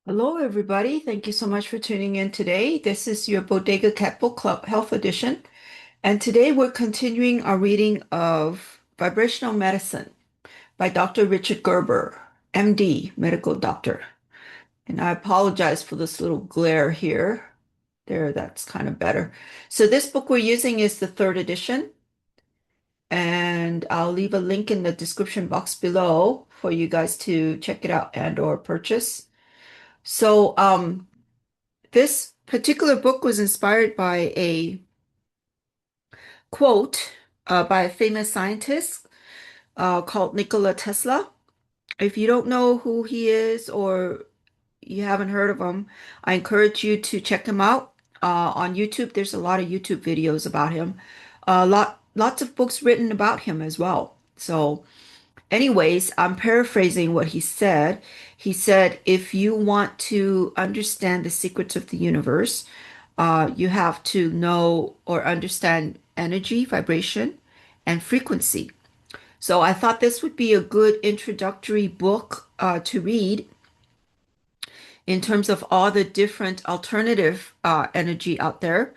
Hello, everybody. Thank you so much for tuning in today. This is your Bodega Cat Book Club Health Edition. And today we're continuing our reading of Vibrational Medicine by Dr. Richard Gerber, MD, medical doctor. And I apologize for this little glare here. There, that's kind of better. So this book we're using is the third edition, and I'll leave a link in the description box below for you guys to check it out and or purchase. So, this particular book was inspired by a quote by a famous scientist called Nikola Tesla. If you don't know who he is or you haven't heard of him, I encourage you to check him out on YouTube. There's a lot of YouTube videos about him. Lots of books written about him as well. So, anyways, I'm paraphrasing what he said. He said, if you want to understand the secrets of the universe, you have to know or understand energy, vibration, and frequency. So I thought this would be a good introductory book to read in terms of all the different alternative energy out there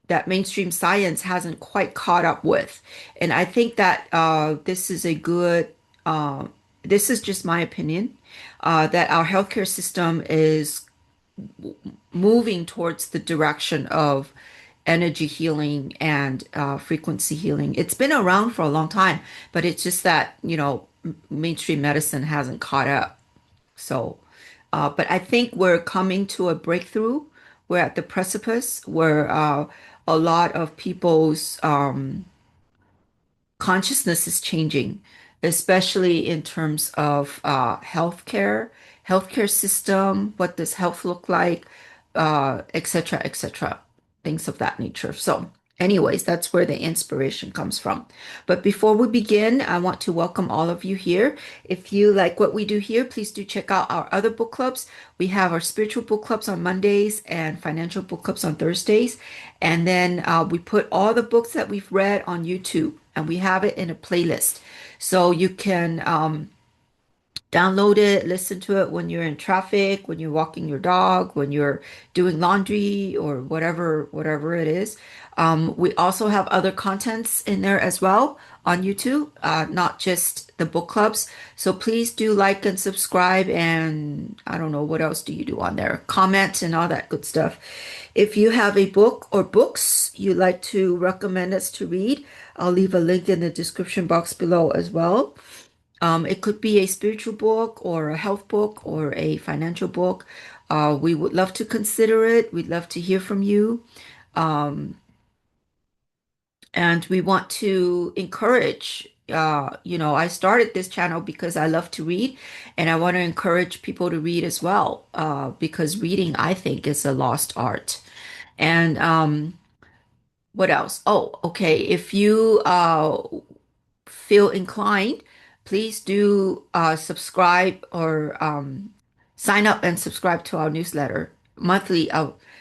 that mainstream science hasn't quite caught up with. And I think that this is a good, this is just my opinion, that our healthcare system is moving towards the direction of energy healing and frequency healing. It's been around for a long time, but it's just that, mainstream medicine hasn't caught up. So, but I think we're coming to a breakthrough. We're at the precipice where a lot of people's consciousness is changing, especially in terms of healthcare system, what does health look like, et cetera, things of that nature. So, anyways, that's where the inspiration comes from. But before we begin, I want to welcome all of you here. If you like what we do here, please do check out our other book clubs. We have our spiritual book clubs on Mondays and financial book clubs on Thursdays. And then we put all the books that we've read on YouTube and we have it in a playlist. So you can download it, listen to it when you're in traffic, when you're walking your dog, when you're doing laundry or whatever it is. We also have other contents in there as well on YouTube, not just the book clubs. So please do like and subscribe, and I don't know what else do you do on there, comment and all that good stuff. If you have a book or books you'd like to recommend us to read, I'll leave a link in the description box below as well. It could be a spiritual book or a health book or a financial book. We would love to consider it. We'd love to hear from you. Um, and we want to encourage, I started this channel because I love to read, and I want to encourage people to read as well, because reading, I think, is a lost art. And what else? Oh, okay. If you feel inclined, please do subscribe or sign up and subscribe to our newsletter, monthly,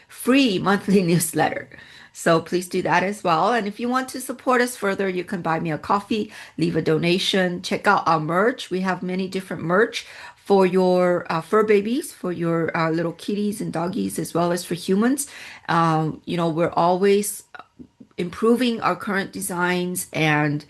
free monthly newsletter. So please do that as well. And if you want to support us further, you can buy me a coffee, leave a donation, check out our merch. We have many different merch for your fur babies, for your little kitties and doggies, as well as for humans. We're always improving our current designs and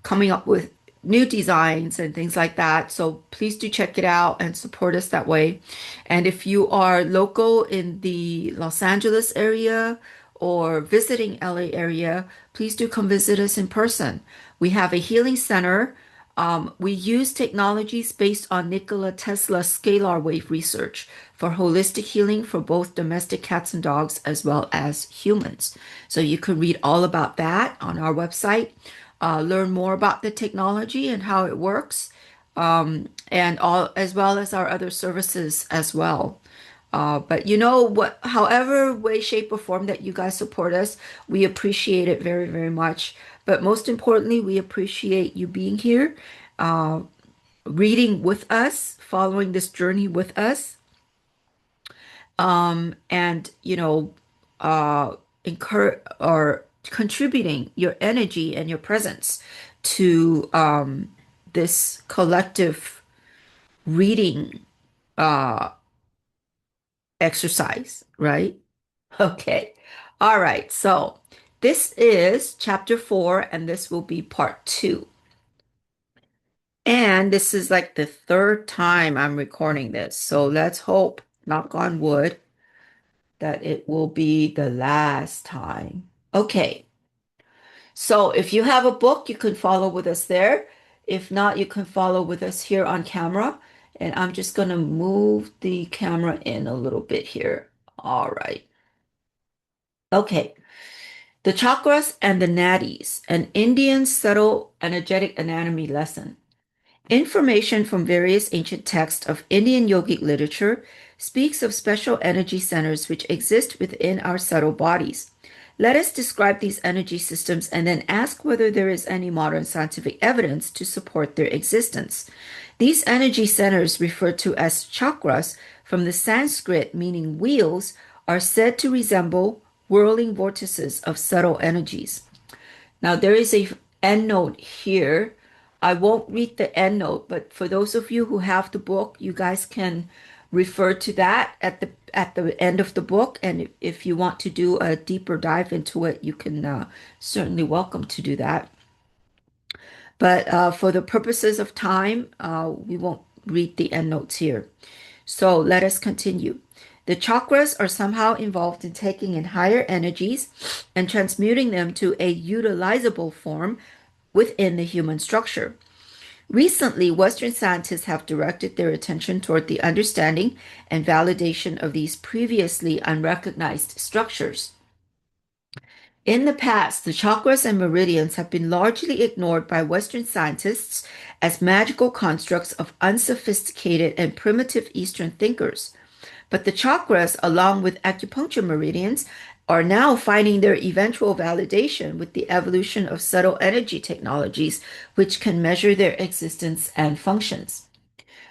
coming up with new designs and things like that. So please do check it out and support us that way. And if you are local in the Los Angeles area or visiting LA area, please do come visit us in person. We have a healing center. We use technologies based on Nikola Tesla's scalar wave research for holistic healing for both domestic cats and dogs as well as humans. So you can read all about that on our website, learn more about the technology and how it works, and all as well as our other services as well. But you know what, however way, shape, or form that you guys support us, we appreciate it very, very much. But most importantly, we appreciate you being here, uh, reading with us, following this journey with us, and encourage or contributing your energy and your presence to this collective reading uh, exercise, right? Okay. All right. So this is chapter 4, and this will be part 2. And this is like the third time I'm recording this. So let's hope, knock on wood, that it will be the last time. Okay. So if you have a book, you can follow with us there. If not, you can follow with us here on camera. And I'm just going to move the camera in a little bit here. All right. Okay. The chakras and the nadis, an Indian subtle energetic anatomy lesson. Information from various ancient texts of Indian yogic literature speaks of special energy centers which exist within our subtle bodies. Let us describe these energy systems and then ask whether there is any modern scientific evidence to support their existence. These energy centers, referred to as chakras from the Sanskrit meaning wheels, are said to resemble whirling vortices of subtle energies. Now, there is a end note here. I won't read the end note, but for those of you who have the book, you guys can refer to that at the end of the book. And if you want to do a deeper dive into it, you can certainly welcome to do that. But for the purposes of time, we won't read the end notes here. So let us continue. The chakras are somehow involved in taking in higher energies and transmuting them to a utilizable form within the human structure. Recently, Western scientists have directed their attention toward the understanding and validation of these previously unrecognized structures. In the past, the chakras and meridians have been largely ignored by Western scientists as magical constructs of unsophisticated and primitive Eastern thinkers. But the chakras, along with acupuncture meridians, are now finding their eventual validation with the evolution of subtle energy technologies, which can measure their existence and functions.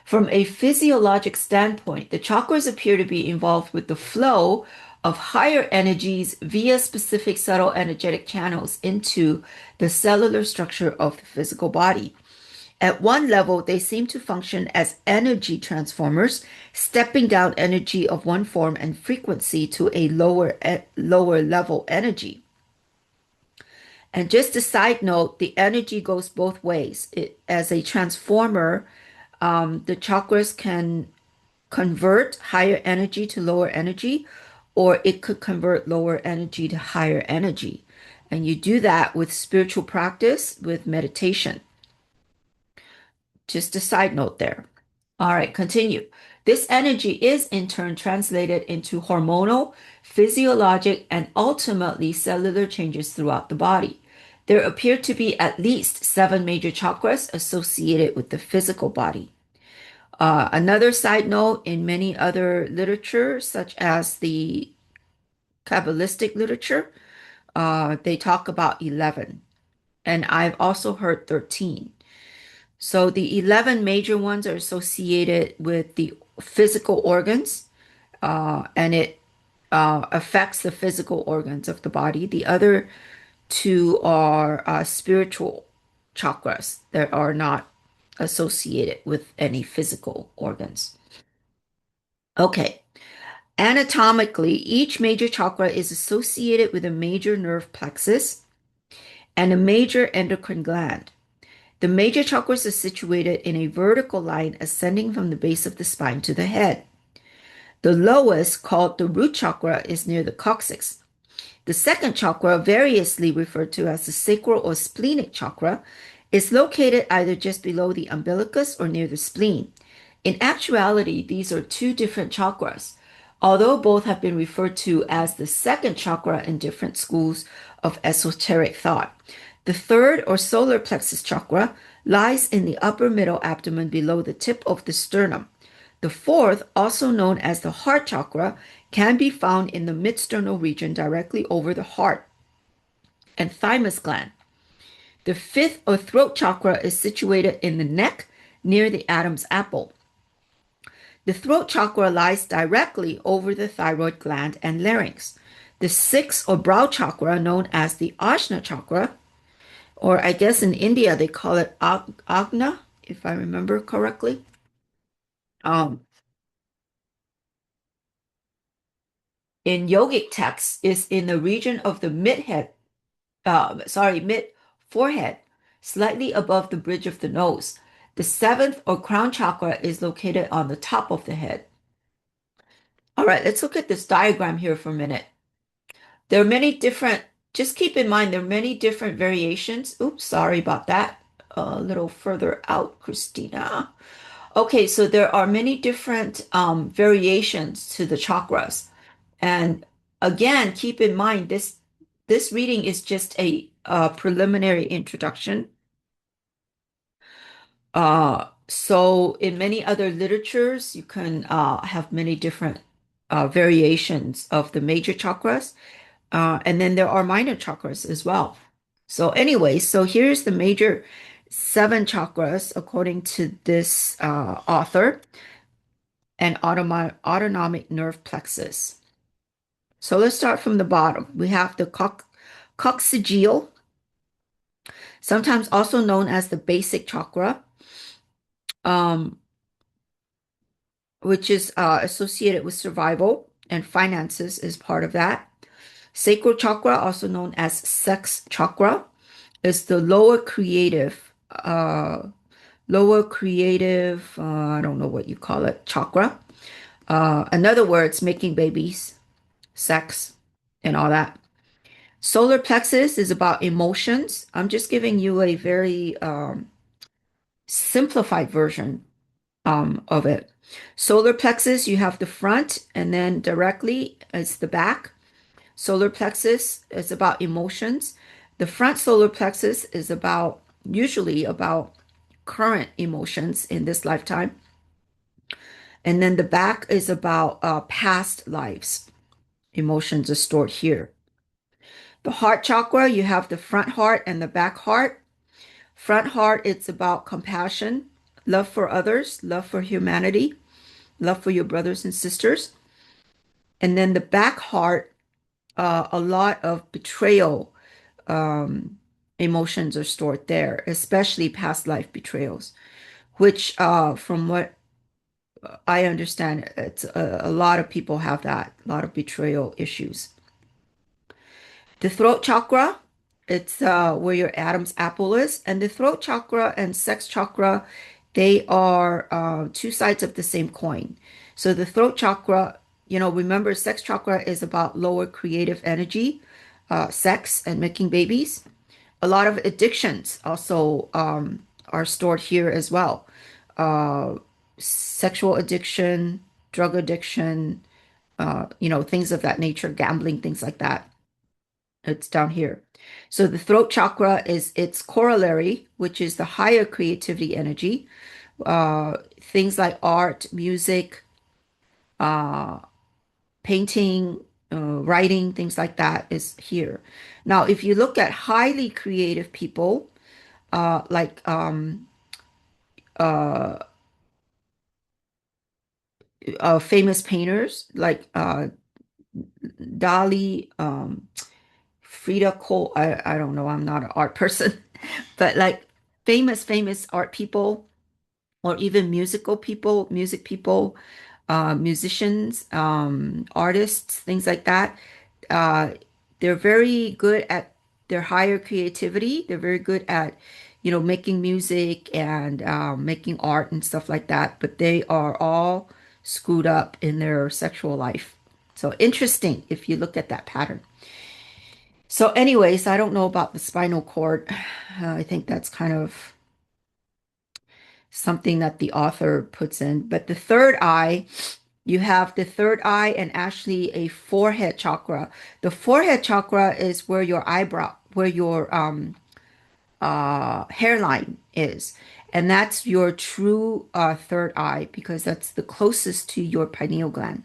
From a physiologic standpoint, the chakras appear to be involved with the flow of higher energies via specific subtle energetic channels into the cellular structure of the physical body. At one level, they seem to function as energy transformers, stepping down energy of one form and frequency to a lower level energy. And just a side note, the energy goes both ways. As a transformer, the chakras can convert higher energy to lower energy, or it could convert lower energy to higher energy. And you do that with spiritual practice, with meditation. Just a side note there. All right, continue. This energy is in turn translated into hormonal, physiologic, and ultimately cellular changes throughout the body. There appear to be at least 7 major chakras associated with the physical body. Another side note, in many other literature, such as the Kabbalistic literature, they talk about 11. And I've also heard 13. So the 11 major ones are associated with the physical organs, and it affects the physical organs of the body. The other two are spiritual chakras that are not associated with any physical organs. Okay. Anatomically, each major chakra is associated with a major nerve plexus and a major endocrine gland. The major chakras are situated in a vertical line ascending from the base of the spine to the head. The lowest, called the root chakra, is near the coccyx. The second chakra, variously referred to as the sacral or splenic chakra, is located either just below the umbilicus or near the spleen. In actuality, these are two different chakras, although both have been referred to as the second chakra in different schools of esoteric thought. The third, or solar plexus chakra, lies in the upper middle abdomen below the tip of the sternum. The fourth, also known as the heart chakra, can be found in the midsternal region directly over the heart and thymus gland. The fifth, or throat chakra, is situated in the neck near the Adam's apple. The throat chakra lies directly over the thyroid gland and larynx. The sixth, or brow chakra, known as the Ajna chakra, or I guess in India they call it Agna, if I remember correctly. Um, in yogic texts is in the region of the mid forehead, slightly above the bridge of the nose. The seventh or crown chakra is located on the top of the head. All right, let's look at this diagram here for a minute. There are many different, just keep in mind, there are many different variations. Oops, sorry about that. A little further out, Christina. Okay, so there are many different variations to the chakras. And again, keep in mind this reading is just a preliminary introduction. So in many other literatures, you can have many different variations of the major chakras. And then there are minor chakras as well. So anyway, so here's the major seven chakras according to this author, and autonomic nerve plexus. So let's start from the bottom. We have the coccygeal, sometimes also known as the basic chakra, um, which is associated with survival, and finances is part of that. Sacral chakra, also known as sex chakra, is the I don't know what you call it, chakra. In other words, making babies, sex, and all that. Solar plexus is about emotions. I'm just giving you a very simplified version of it. Solar plexus, you have the front, and then directly is the back. Solar plexus is about emotions. The front solar plexus is usually about current emotions in this lifetime. And then the back is about past lives. Emotions are stored here. The heart chakra, you have the front heart and the back heart. Front heart, it's about compassion, love for others, love for humanity, love for your brothers and sisters. And then the back heart, a lot of betrayal emotions are stored there, especially past life betrayals, which, from what I understand, it's a lot of people have that, a lot of betrayal issues. The throat chakra, it's where your Adam's apple is. And the throat chakra and sex chakra, they are two sides of the same coin. So the throat chakra, remember, sex chakra is about lower creative energy, sex, and making babies. A lot of addictions also are stored here as well. Uh, Sexual addiction, drug addiction, things of that nature, gambling, things like that. It's down here. So the throat chakra is its corollary, which is the higher creativity energy. Things like art, music, uh, painting, writing, things like that is here. Now, if you look at highly creative people, like uh, famous painters like Dali, Frida Kahlo, I don't know, I'm not an art person, but like famous art people, or even music people, musicians, artists, things like that. Uh, they're very good at their higher creativity. They're very good at, making music and making art and stuff like that. But they are all screwed up in their sexual life. So interesting if you look at that pattern. So, anyways, I don't know about the spinal cord. I think that's kind of something that the author puts in. But the third eye, you have the third eye and actually a forehead chakra. The forehead chakra is where your eyebrow, where your hairline is. And that's your true third eye because that's the closest to your pineal gland.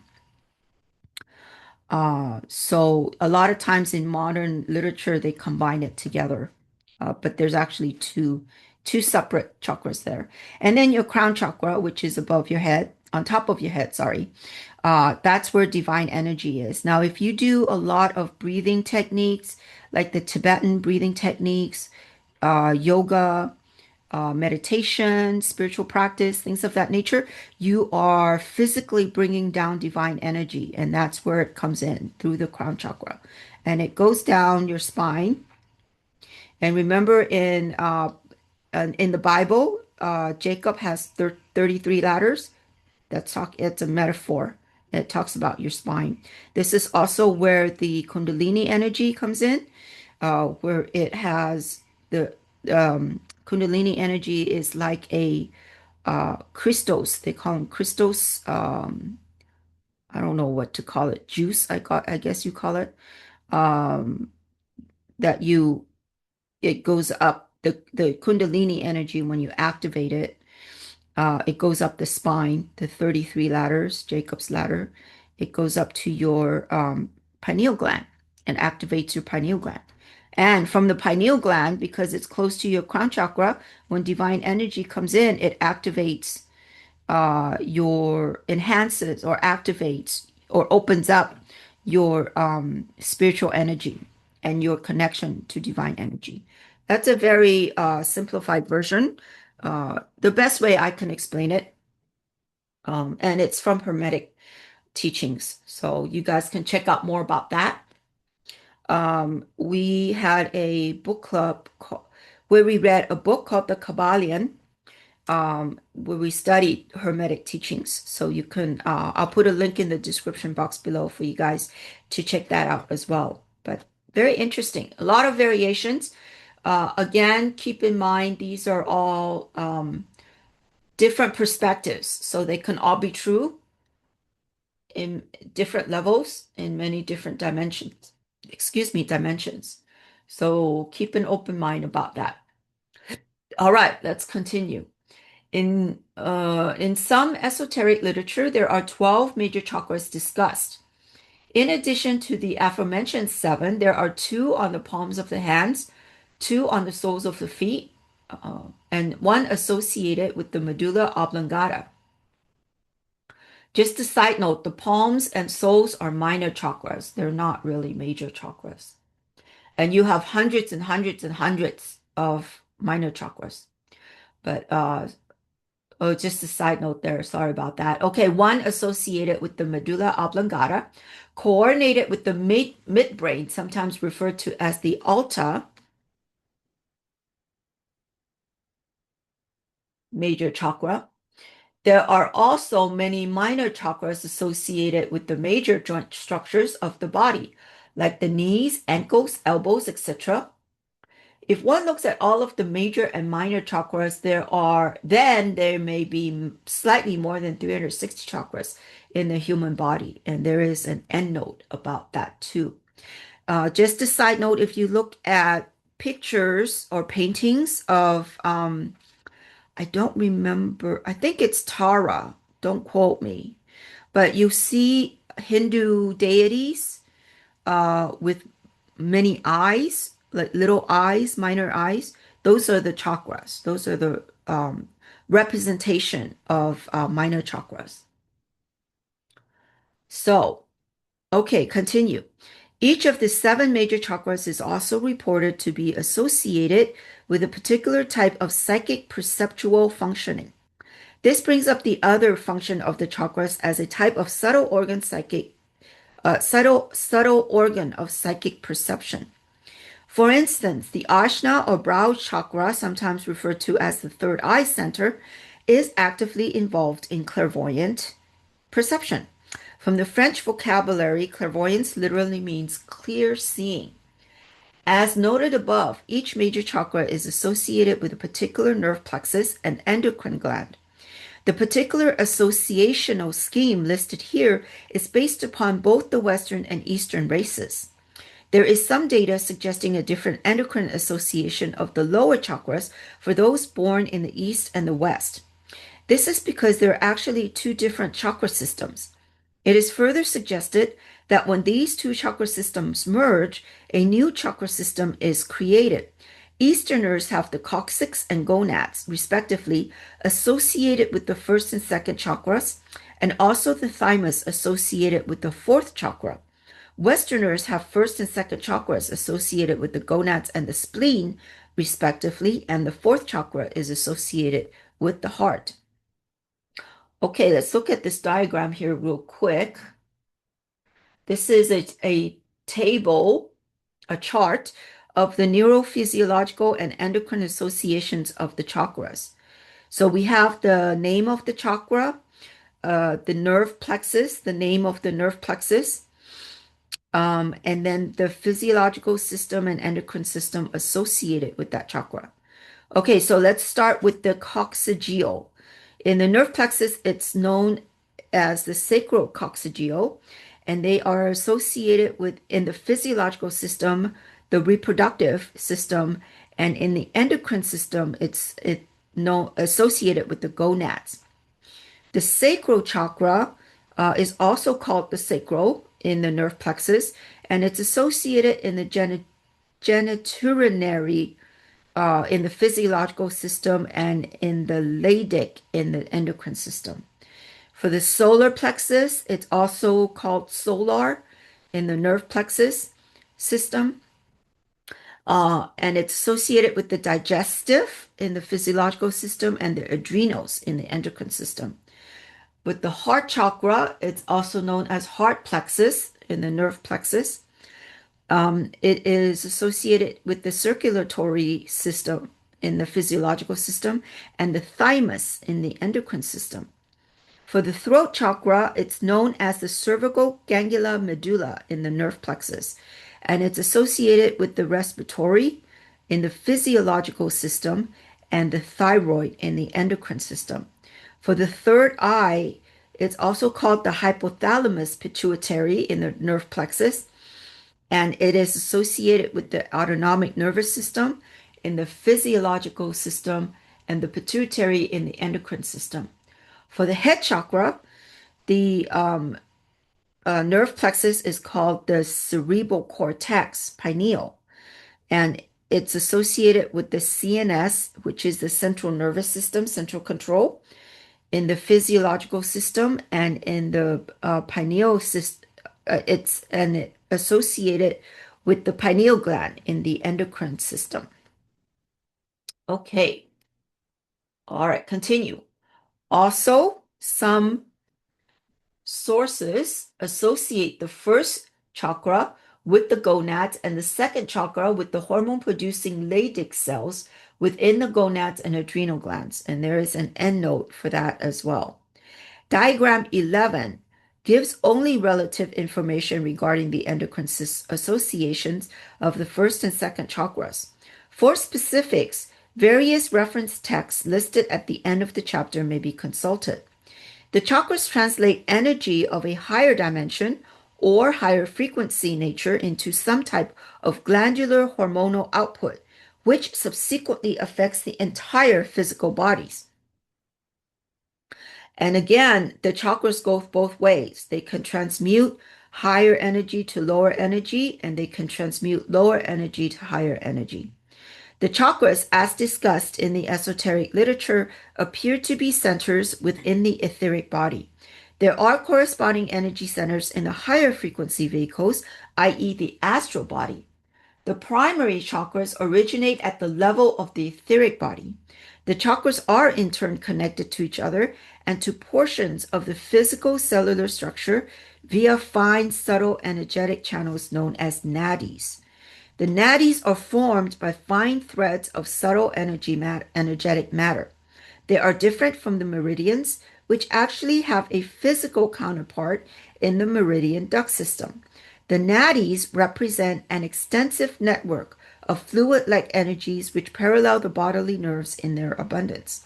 So a lot of times in modern literature, they combine it together. But there's actually two separate chakras there. And then your crown chakra, which is above your head, on top of your head, sorry. That's where divine energy is. Now, if you do a lot of breathing techniques, like the Tibetan breathing techniques, yoga, meditation, spiritual practice, things of that nature, you are physically bringing down divine energy. And that's where it comes in through the crown chakra. And it goes down your spine. And remember in the Bible, Jacob has 33 ladders. It's a metaphor. It talks about your spine. This is also where the Kundalini energy comes in, where it has the Kundalini energy is like a crystals. They call them crystals. I don't know what to call it. Juice, I guess you call it. Um, that you it goes up the Kundalini energy when you activate it. It goes up the spine, the 33 ladders, Jacob's ladder. It goes up to your pineal gland and activates your pineal gland. And from the pineal gland, because it's close to your crown chakra, when divine energy comes in, it activates your enhances or activates or opens up your spiritual energy and your connection to divine energy. That's a very simplified version. The best way I can explain it, and it's from Hermetic teachings. So you guys can check out more about that. We had a book club where we read a book called The Kabbalion, where we studied Hermetic teachings. So you can, I'll put a link in the description box below for you guys to check that out as well. But very interesting. A lot of variations. Again, keep in mind these are all different perspectives. So they can all be true in different levels, in many different dimensions. Excuse me, dimensions. So keep an open mind about that. All right, let's continue. In some esoteric literature, there are 12 major chakras discussed. In addition to the aforementioned seven, there are two on the palms of the hands, two on the soles of the feet, and one associated with the medulla oblongata. Just a side note, the palms and soles are minor chakras. They're not really major chakras. And you have hundreds and hundreds and hundreds of minor chakras. But oh, just a side note there. Sorry about that. Okay, one associated with the medulla oblongata, coordinated with the midbrain, sometimes referred to as the alta, major chakra. There are also many minor chakras associated with the major joint structures of the body, like the knees, ankles, elbows, etc. If one looks at all of the major and minor chakras, then there may be slightly more than 360 chakras in the human body. And there is an end note about that too. Just a side note, if you look at pictures or paintings of, I don't remember, I think it's Tara, don't quote me, but you see Hindu deities with many eyes, like little eyes, minor eyes. Those are the chakras. Those are the representation of minor chakras. So, okay, continue. Each of the seven major chakras is also reported to be associated with a particular type of psychic perceptual functioning. This brings up the other function of the chakras as a type of subtle organ of psychic perception. For instance, the ajna or brow chakra, sometimes referred to as the third eye center, is actively involved in clairvoyant perception. From the French vocabulary, clairvoyance literally means clear seeing. As noted above, each major chakra is associated with a particular nerve plexus and endocrine gland. The particular associational scheme listed here is based upon both the Western and Eastern races. There is some data suggesting a different endocrine association of the lower chakras for those born in the East and the West. This is because there are actually two different chakra systems. It is further suggested that when these two chakra systems merge, a new chakra system is created. Easterners have the coccyx and gonads, respectively, associated with the first and second chakras, and also the thymus associated with the fourth chakra. Westerners have first and second chakras associated with the gonads and the spleen, respectively, and the fourth chakra is associated with the heart. Okay, let's look at this diagram here real quick. This is a table, a chart of the neurophysiological and endocrine associations of the chakras. So we have the name of the chakra, the nerve plexus, the name of the nerve plexus, and then the physiological system and endocrine system associated with that chakra. Okay, so let's start with the coccygeal. In the nerve plexus, it's known as the sacrococcygeal, and they are associated with, in the physiological system, the reproductive system, and in the endocrine system, associated with the gonads. The sacral chakra is also called the sacral in the nerve plexus, and it's associated in the genitourinary in the physiological system and in the Leydig in the endocrine system. For the solar plexus, it's also called solar in the nerve plexus system. And it's associated with the digestive in the physiological system and the adrenals in the endocrine system. With the heart chakra, it's also known as heart plexus in the nerve plexus. It is associated with the circulatory system in the physiological system and the thymus in the endocrine system. For the throat chakra, it's known as the cervical ganglia medulla in the nerve plexus, and it's associated with the respiratory in the physiological system and the thyroid in the endocrine system. For the third eye, it's also called the hypothalamus pituitary in the nerve plexus, and it is associated with the autonomic nervous system in the physiological system and the pituitary in the endocrine system. For the head chakra, the nerve plexus is called the cerebral cortex pineal, and it's associated with the CNS, which is the central nervous system, central control, in the physiological system, and in the pineal system. It's associated with the pineal gland in the endocrine system. Okay. All right, continue. Also, some sources associate the first chakra with the gonads and the second chakra with the hormone producing Leydig cells within the gonads and adrenal glands. And there is an end note for that as well. Diagram 11 gives only relative information regarding the endocrine associations of the first and second chakras. For specifics, various reference texts listed at the end of the chapter may be consulted. The chakras translate energy of a higher dimension or higher frequency nature into some type of glandular hormonal output, which subsequently affects the entire physical bodies. And again, the chakras go both ways. They can transmute higher energy to lower energy, and they can transmute lower energy to higher energy. The chakras, as discussed in the esoteric literature, appear to be centers within the etheric body. There are corresponding energy centers in the higher frequency vehicles, i.e., the astral body. The primary chakras originate at the level of the etheric body. The chakras are in turn connected to each other and to portions of the physical cellular structure via fine, subtle energetic channels known as nadis. The nadis are formed by fine threads of subtle energetic matter. They are different from the meridians, which actually have a physical counterpart in the meridian duct system. The nadis represent an extensive network of fluid-like energies which parallel the bodily nerves in their abundance.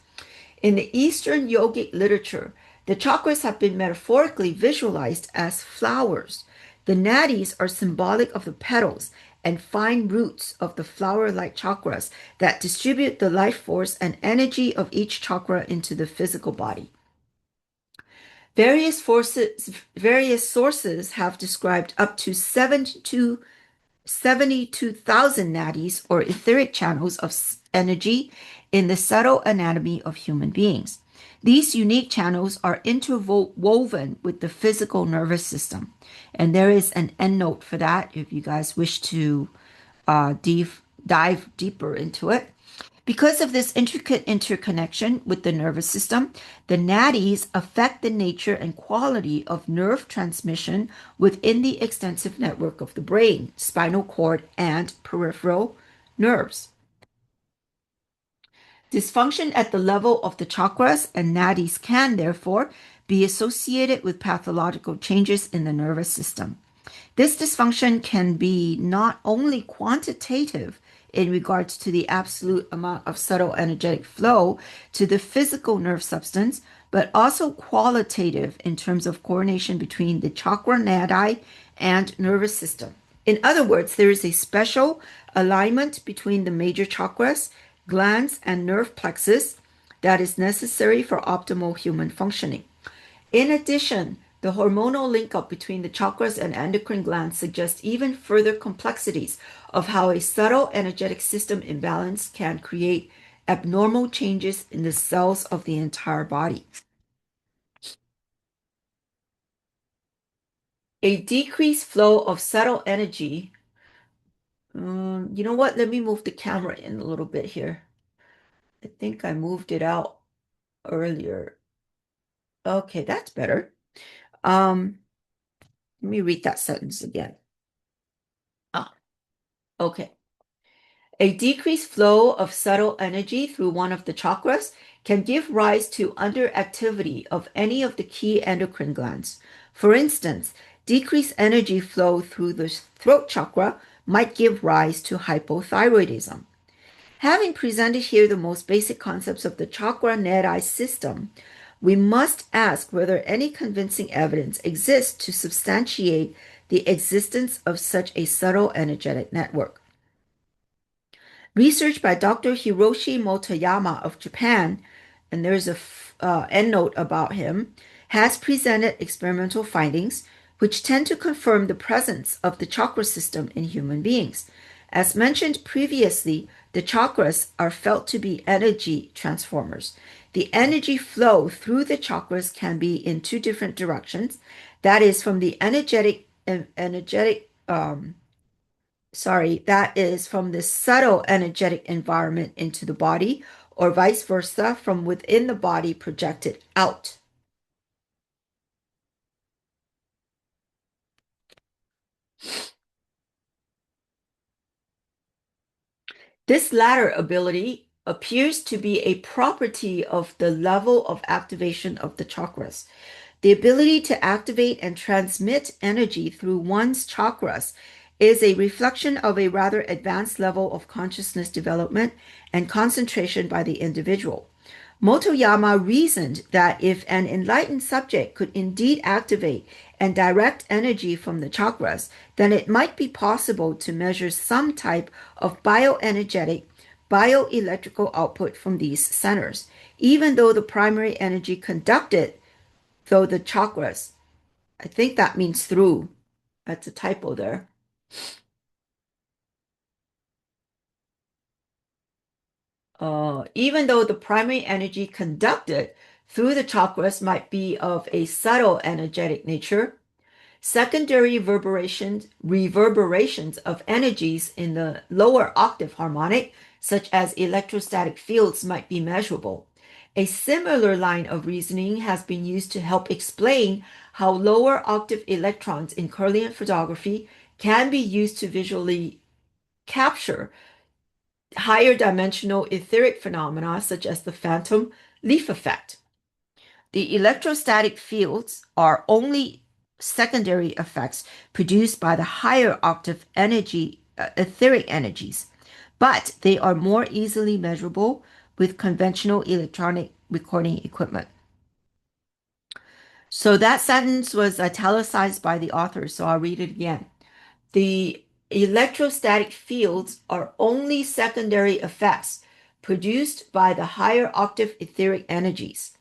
In the Eastern yogic literature, the chakras have been metaphorically visualized as flowers. The nadis are symbolic of the petals and fine roots of the flower-like chakras that distribute the life force and energy of each chakra into the physical body. Various sources have described up to 72,000 nadis or etheric channels of energy in the subtle anatomy of human beings. These unique channels are interwoven with the physical nervous system. And there is an end note for that if you guys wish to dive deeper into it. Because of this intricate interconnection with the nervous system, the nadis affect the nature and quality of nerve transmission within the extensive network of the brain, spinal cord, and peripheral nerves. Dysfunction at the level of the chakras and nadis can, therefore, be associated with pathological changes in the nervous system. This dysfunction can be not only quantitative in regards to the absolute amount of subtle energetic flow to the physical nerve substance, but also qualitative in terms of coordination between the chakra nadi and nervous system. In other words, there is a special alignment between the major chakras, glands, and nerve plexus that is necessary for optimal human functioning. In addition, the hormonal link-up between the chakras and endocrine glands suggests even further complexities of how a subtle energetic system imbalance can create abnormal changes in the cells of the entire body. A decreased flow of subtle energy. You know what? Let me move the camera in a little bit here. I think I moved it out earlier. Okay, that's better. Um, Let me read that sentence again. Ah, okay. A decreased flow of subtle energy through one of the chakras can give rise to underactivity of any of the key endocrine glands. For instance, decreased energy flow through the throat chakra might give rise to hypothyroidism. Having presented here the most basic concepts of the chakra neri system, we must ask whether any convincing evidence exists to substantiate the existence of such a subtle energetic network. Research by Dr. Hiroshi Motoyama of Japan, and there's a endnote about him, has presented experimental findings which tend to confirm the presence of the chakra system in human beings. As mentioned previously, the chakras are felt to be energy transformers. The energy flow through the chakras can be in two different directions. That is from the that is from the subtle energetic environment into the body, or vice versa, from within the body projected out. This latter ability appears to be a property of the level of activation of the chakras. The ability to activate and transmit energy through one's chakras is a reflection of a rather advanced level of consciousness development and concentration by the individual. Motoyama reasoned that if an enlightened subject could indeed activate and direct energy from the chakras, then it might be possible to measure some type of bioenergetic, bioelectrical output from these centers, even though the primary energy conducted through the chakras. I think that means through. That's a typo there. Even though the primary energy conducted through the chakras might be of a subtle energetic nature, secondary reverberations of energies in the lower octave harmonic, such as electrostatic fields, might be measurable. A similar line of reasoning has been used to help explain how lower octave electrons in Kirlian photography can be used to visually capture higher dimensional etheric phenomena such as the phantom leaf effect. The electrostatic fields are only secondary effects produced by the higher octave etheric energies, but they are more easily measurable with conventional electronic recording equipment. So that sentence was italicized by the author, so I'll read it again. The electrostatic fields are only secondary effects produced by the higher octave etheric energies,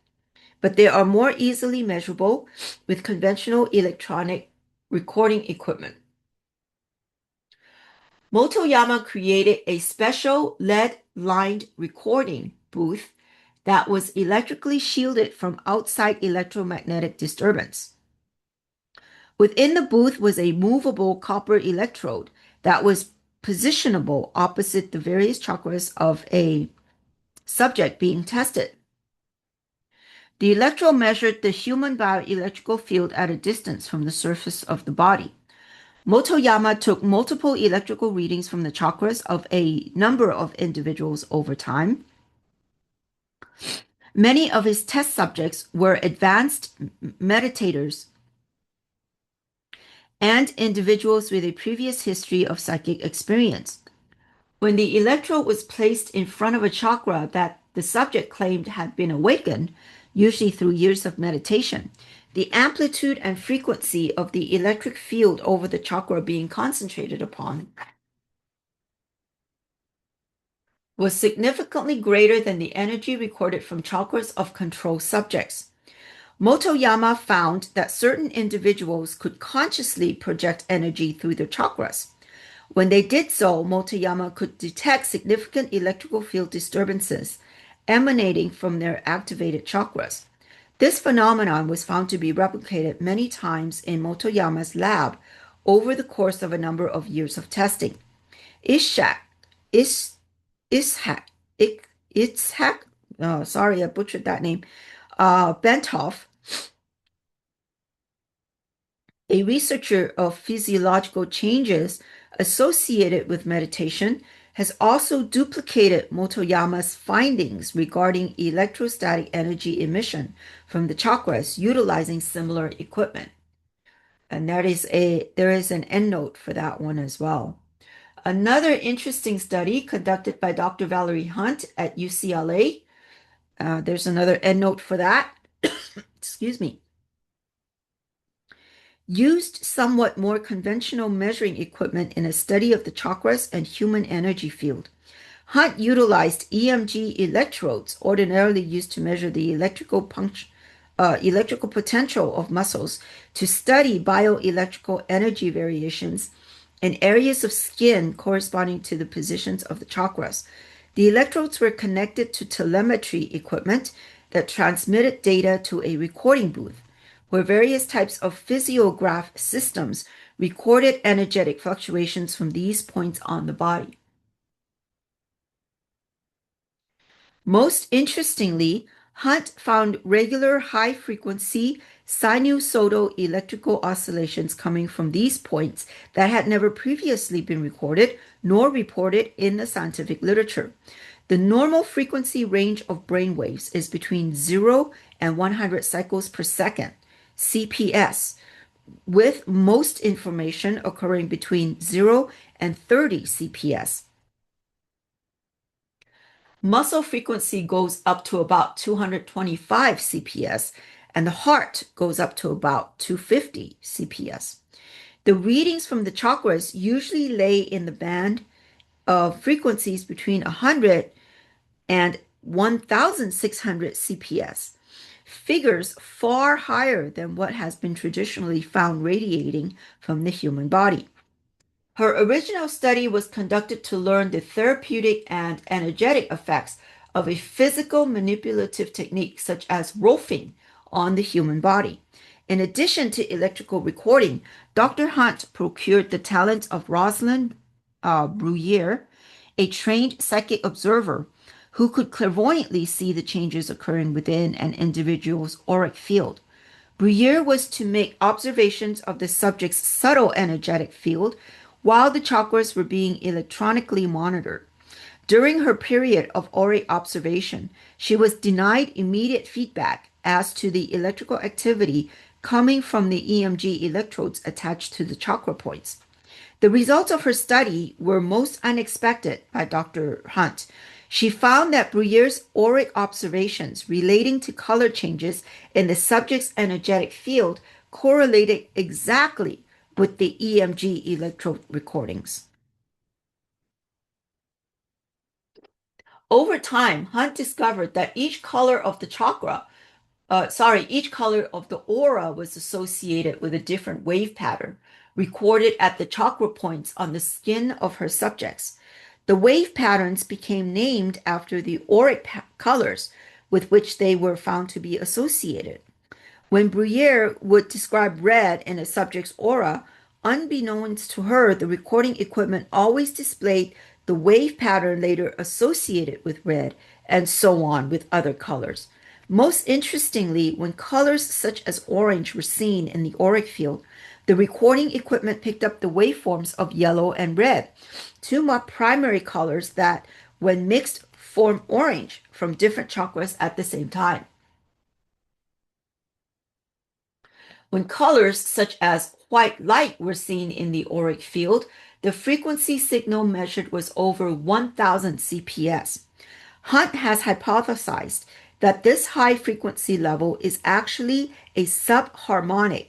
but they are more easily measurable with conventional electronic recording equipment. Motoyama created a special lead-lined recording booth that was electrically shielded from outside electromagnetic disturbance. Within the booth was a movable copper electrode that was positionable opposite the various chakras of a subject being tested. The electrode measured the human bioelectrical field at a distance from the surface of the body. Motoyama took multiple electrical readings from the chakras of a number of individuals over time. Many of his test subjects were advanced meditators and individuals with a previous history of psychic experience. When the electrode was placed in front of a chakra that the subject claimed had been awakened, usually through years of meditation, the amplitude and frequency of the electric field over the chakra being concentrated upon was significantly greater than the energy recorded from chakras of control subjects. Motoyama found that certain individuals could consciously project energy through their chakras. When they did so, Motoyama could detect significant electrical field disturbances emanating from their activated chakras. This phenomenon was found to be replicated many times in Motoyama's lab over the course of a number of years of testing. Ishak, Is, Ishak, Itzhak, oh, sorry, I butchered that name, Benthoff, a researcher of physiological changes associated with meditation, has also duplicated Motoyama's findings regarding electrostatic energy emission from the chakras utilizing similar equipment. And there is an endnote for that one as well. Another interesting study conducted by Dr. Valerie Hunt at UCLA. There's another endnote for that. Excuse me. Used somewhat more conventional measuring equipment in a study of the chakras and human energy field. Hunt utilized EMG electrodes ordinarily used to measure the electrical potential of muscles to study bioelectrical energy variations in areas of skin corresponding to the positions of the chakras. The electrodes were connected to telemetry equipment that transmitted data to a recording booth, where various types of physiograph systems recorded energetic fluctuations from these points on the body. Most interestingly, Hunt found regular high-frequency sinusoidal electrical oscillations coming from these points that had never previously been recorded nor reported in the scientific literature. The normal frequency range of brain waves is between 0 and 100 cycles per second, CPS, with most information occurring between 0 and 30 CPS. Muscle frequency goes up to about 225 CPS, and the heart goes up to about 250 CPS. The readings from the chakras usually lay in the band of frequencies between 100 and 1,600 CPS, figures far higher than what has been traditionally found radiating from the human body. Her original study was conducted to learn the therapeutic and energetic effects of a physical manipulative technique such as rolfing on the human body. In addition to electrical recording, Dr. Hunt procured the talents of Rosalind Bruyere, a trained psychic observer who could clairvoyantly see the changes occurring within an individual's auric field. Bruyere was to make observations of the subject's subtle energetic field while the chakras were being electronically monitored. During her period of auric observation, she was denied immediate feedback as to the electrical activity coming from the EMG electrodes attached to the chakra points. The results of her study were most unexpected by Dr. Hunt. She found that Bruyere's auric observations relating to color changes in the subject's energetic field correlated exactly with the EMG electrode recordings. Over time, Hunt discovered that each color of the aura was associated with a different wave pattern recorded at the chakra points on the skin of her subjects. The wave patterns became named after the auric colors with which they were found to be associated. When Bruyere would describe red in a subject's aura, Unbeknownst to her, the recording equipment always displayed the wave pattern later associated with red, and so on with other colors. Most interestingly, when colors such as orange were seen in the auric field, the recording equipment picked up the waveforms of yellow and red, two more primary colors that, when mixed, form orange from different chakras at the same time. When colors such as white light were seen in the auric field, the frequency signal measured was over 1000 CPS. Hunt has hypothesized that this high frequency level is actually a subharmonic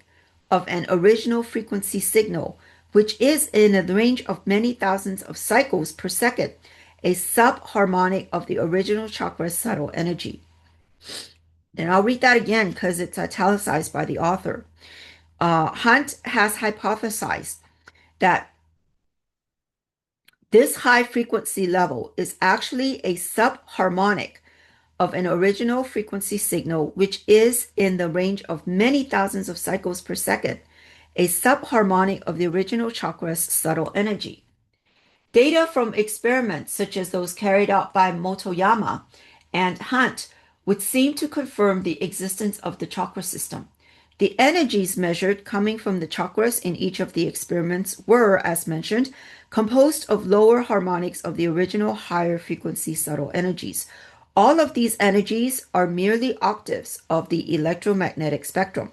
of an original frequency signal, which is in the range of many thousands of cycles per second, a subharmonic of the original chakra's subtle energy. And I'll read that again because it's italicized by the author. Hunt has hypothesized that this high frequency level is actually a subharmonic of an original frequency signal, which is in the range of many thousands of cycles per second, a subharmonic of the original chakra's subtle energy. Data from experiments such as those carried out by Motoyama and Hunt would seem to confirm the existence of the chakra system. The energies measured coming from the chakras in each of the experiments were, as mentioned, composed of lower harmonics of the original higher frequency subtle energies. All of these energies are merely octaves of the electromagnetic spectrum.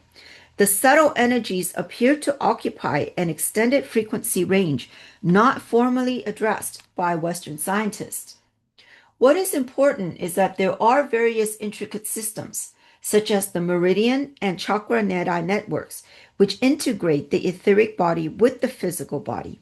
The subtle energies appear to occupy an extended frequency range not formally addressed by Western scientists. What is important is that there are various intricate systems, such as the meridian and chakra nadi networks, which integrate the etheric body with the physical body.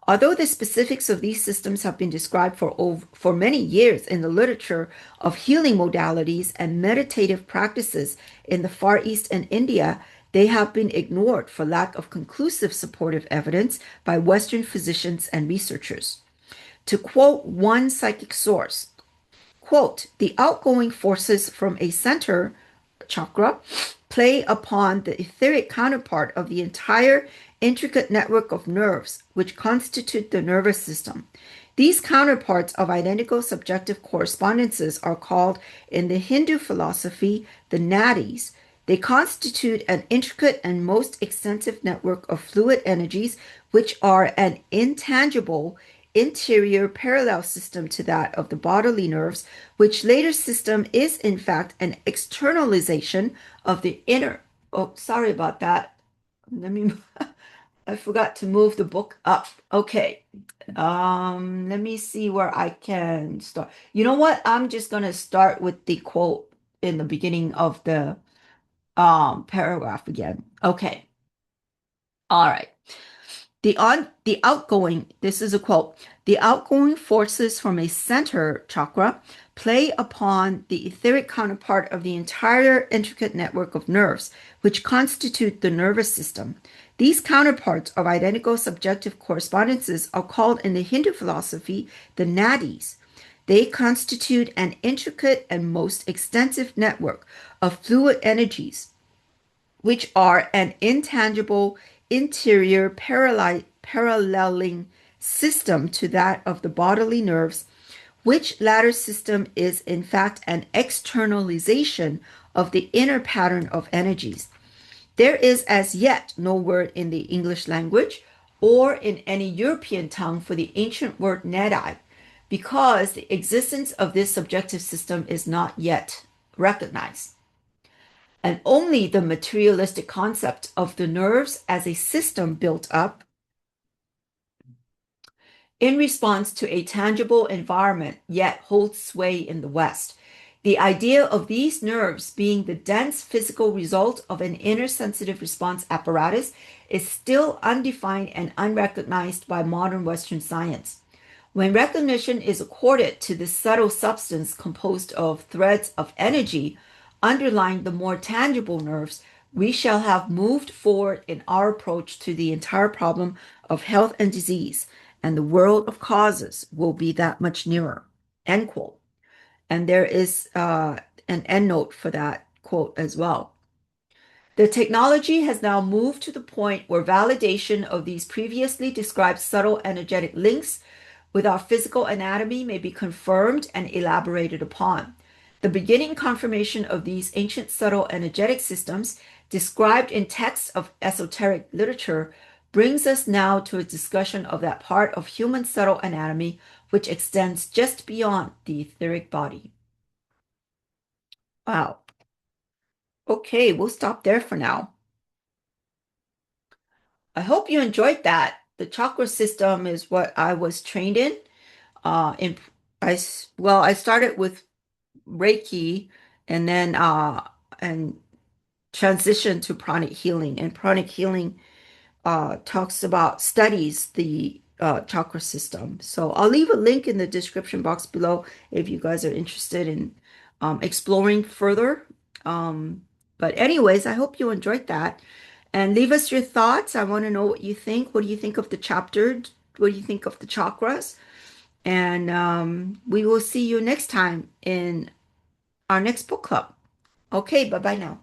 Although the specifics of these systems have been described for many years in the literature of healing modalities and meditative practices in the Far East and India, they have been ignored for lack of conclusive supportive evidence by Western physicians and researchers. To quote one psychic source, quote, the outgoing forces from a center chakra play upon the etheric counterpart of the entire intricate network of nerves which constitute the nervous system. These counterparts of identical subjective correspondences are called in the Hindu philosophy the nadis. They constitute an intricate and most extensive network of fluid energies which are an intangible interior parallel system to that of the bodily nerves, which later system is in fact an externalization of the inner. Oh, sorry about that. Let me, I forgot to move the book up. Okay. Let me see where I can start. You know what? I'm just gonna start with the quote in the beginning of the paragraph again. Okay. All right. The outgoing, this is a quote, the outgoing forces from a center chakra play upon the etheric counterpart of the entire intricate network of nerves, which constitute the nervous system. These counterparts of identical subjective correspondences are called in the Hindu philosophy the nadis. They constitute an intricate and most extensive network of fluid energies which are an intangible interior paralleling system to that of the bodily nerves, which latter system is in fact an externalization of the inner pattern of energies. There is as yet no word in the English language or in any European tongue for the ancient word nadi, because the existence of this subjective system is not yet recognized. And only the materialistic concept of the nerves as a system built up in response to a tangible environment yet holds sway in the West. The idea of these nerves being the dense physical result of an inner sensitive response apparatus is still undefined and unrecognized by modern Western science. When recognition is accorded to this subtle substance composed of threads of energy underlying the more tangible nerves, we shall have moved forward in our approach to the entire problem of health and disease, and the world of causes will be that much nearer. End quote. And there is an end note for that quote as well. The technology has now moved to the point where validation of these previously described subtle energetic links with our physical anatomy may be confirmed and elaborated upon. The beginning confirmation of these ancient subtle energetic systems, described in texts of esoteric literature, brings us now to a discussion of that part of human subtle anatomy which extends just beyond the etheric body. Wow. Okay, we'll stop there for now. I hope you enjoyed that. The chakra system is what I was trained in. In I started with Reiki and then and transitioned to pranic healing. And pranic healing talks about studies the chakra system. So I'll leave a link in the description box below if you guys are interested in exploring further. Um, but anyways, I hope you enjoyed that. And leave us your thoughts. I want to know what you think. What do you think of the chapter? What do you think of the chakras? And we will see you next time in our next book club. Okay, bye bye now.